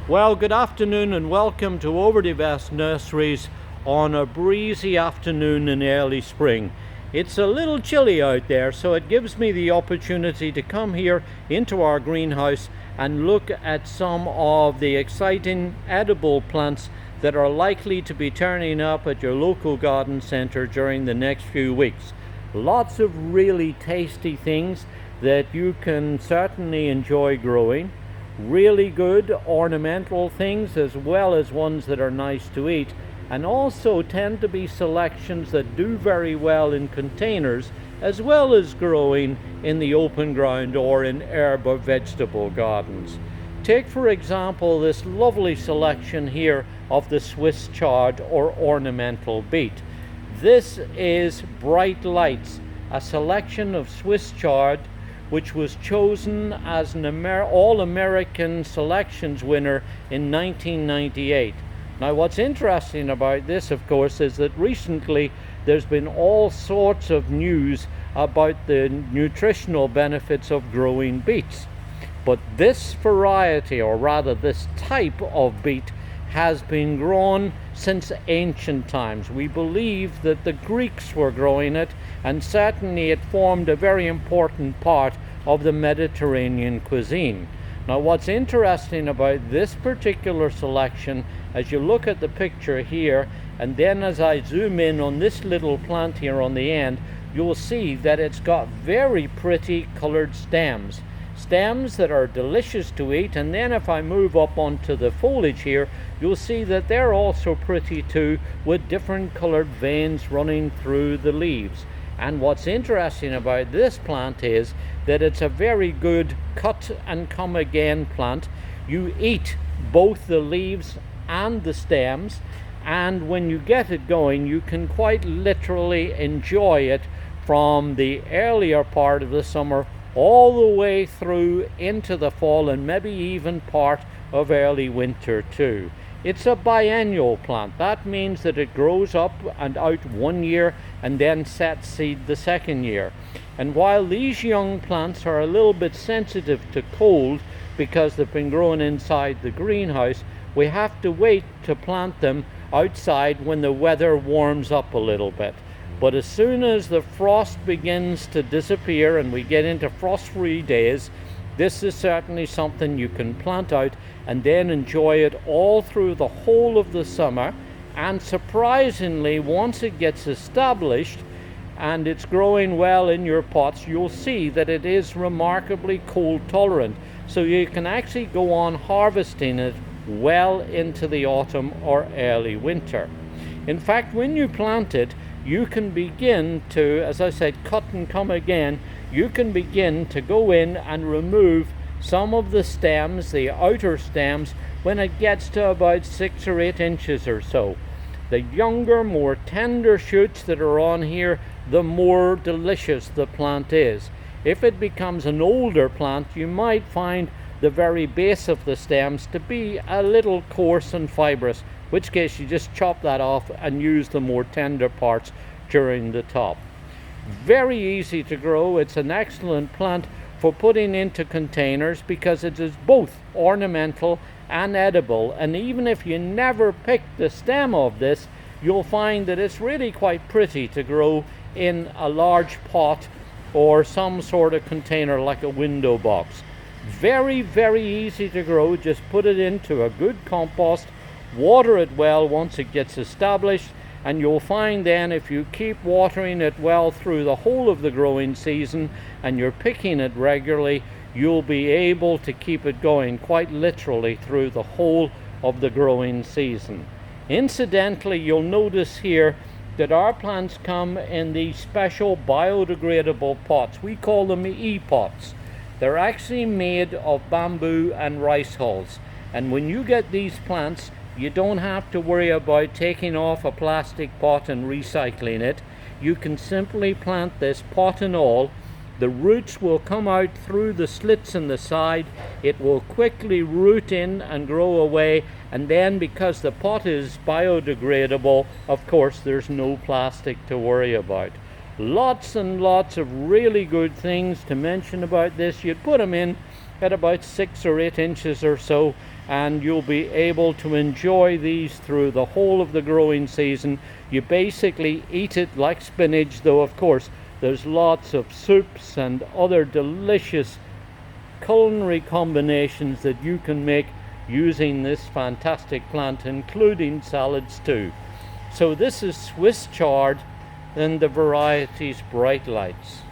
Well, good afternoon and welcome to Overdevest Nurseries on a breezy afternoon in early spring. It's a little chilly out there, so it gives me the opportunity to come here into our greenhouse and look at some of the exciting edible plants that are likely to be turning up at your local garden centre during the next few weeks. Lots of really tasty things that you can certainly enjoy growing. Really good ornamental things as well as ones that are nice to eat, and also tend to be selections that do very well in containers as well as growing in the open ground or in herb or vegetable gardens. Take for example this lovely selection here of the Swiss chard or ornamental beet. This is Bright Lights, a selection of Swiss chard which was chosen as an All-American Selections winner in 1998. Now what's interesting about this, of course, is that recently there's been all sorts of news about the nutritional benefits of growing beets. But this variety, or rather this type of beet, has been grown since ancient times. We believe that the Greeks were growing it, and certainly it formed a very important part of the Mediterranean cuisine. Now what's interesting about this particular selection, as you look at the picture here, and then as I zoom in on this little plant here on the end, you'll see that it's got very pretty colored stems that are delicious to eat. And then if I move up onto the foliage here, you'll see that they're also pretty too, with different colored veins running through the leaves. And what's interesting about this plant is that it's a very good cut and come again plant. You eat both the leaves and the stems, and when you get it going, you can quite literally enjoy it from the earlier part of the summer all the way through into the fall, and maybe even part of early winter too. It's a biennial plant. That means that it grows up and out one year and then sets seed the second year. And while these young plants are a little bit sensitive to cold because they've been grown inside the greenhouse, we have to wait to plant them outside when the weather warms up a little bit. But as soon as the frost begins to disappear and we get into frost-free days, this is certainly something you can plant out and then enjoy it all through the whole of the summer. And surprisingly, once it gets established and it's growing well in your pots, you'll see that it is remarkably cold tolerant. So you can actually go on harvesting it well into the autumn or early winter. In fact, when you plant it, you can begin to, as I said, cut and come again. You can begin to go in and remove some of the stems, the outer stems, when it gets to about 6 or 8 inches or so. The younger, more tender shoots that are on here, the more delicious the plant is. If it becomes an older plant, you might find the very base of the stems to be a little coarse and fibrous, in which case you just chop that off and use the more tender parts during the top. Very easy to grow. It's an excellent plant for putting into containers because it is both ornamental and edible. And even if you never pick the stem of this, you'll find that it's really quite pretty to grow in a large pot or some sort of container like a window box. Very, very easy to grow. Just put it into a good compost, water it well once it gets established, and you'll find then if you keep watering it well through the whole of the growing season and you're picking it regularly, you'll be able to keep it going quite literally through the whole of the growing season. Incidentally, you'll notice here that our plants come in these special biodegradable pots. We call them e-pots. They're actually made of bamboo and rice hulls. And when you get these plants, you don't have to worry about taking off a plastic pot and recycling it. You can simply plant this pot and all. The roots will come out through the slits in the side. It will quickly root in and grow away. And then because the pot is biodegradable, of course, there's no plastic to worry about. Lots and lots of really good things to mention about this. You'd put them in at about 6 or 8 inches or so, and you'll be able to enjoy these through the whole of the growing season. You basically eat it like spinach, though of course there's lots of soups and other delicious culinary combinations that you can make using this fantastic plant, including salads too. So this is Swiss chard and the varieties Bright Lights.